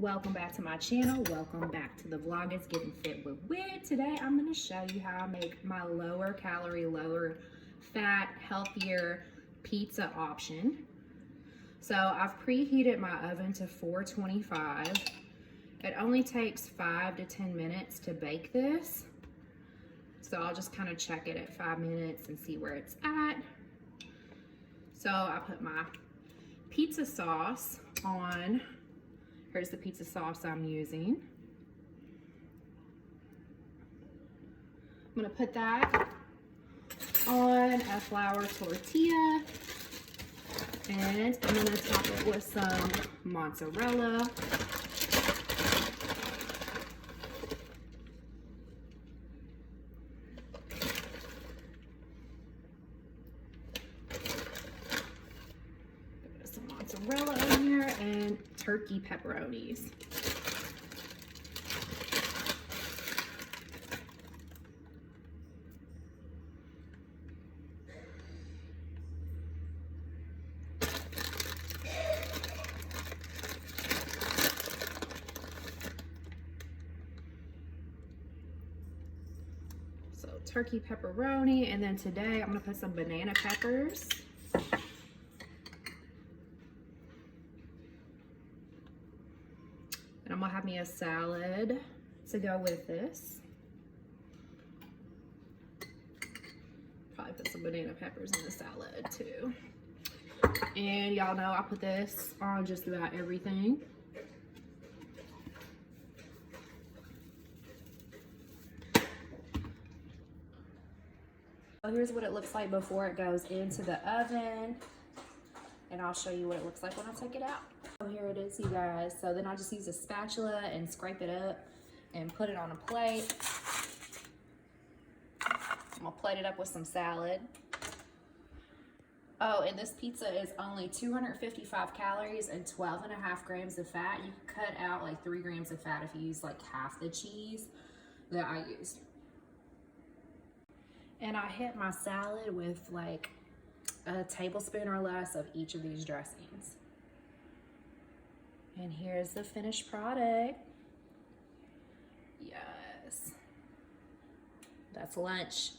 Welcome back to my channel. Welcome back to the vlog. It's Getting Fit with Whit. Today I'm going to show you how I make my lower calorie, lower fat, healthier pizza option. So I've preheated my oven to 425. It only takes 5 to 10 minutes to bake this. So I'll just kind of check it at 5 minutes and see where it's at. So I put my pizza sauce on. Here's the pizza sauce I'm using. I'm gonna put that on a flour tortilla, and I'm gonna top it with some mozzarella. Put some mozzarella in here and turkey pepperonis. So turkey pepperoni, and then today I'm gonna put some banana peppers. And I'm gonna have me a salad to go with this. Probably put some banana peppers in the salad too. And y'all know I put this on just about everything. So here's what it looks like before it goes into the oven. And I'll show you what it looks like when I take it out. So here it is, you guys. So then I'll just use a spatula and scrape it up and put it on a plate. I'm gonna plate it up with some salad. Oh, and this pizza is only 255 calories and 12.5 grams of fat. You can cut out like 3 grams of fat if you use like half the cheese that I used. And I hit my salad with like a tablespoon or less of each of these dressings. And here's the finished product. Yes. That's lunch.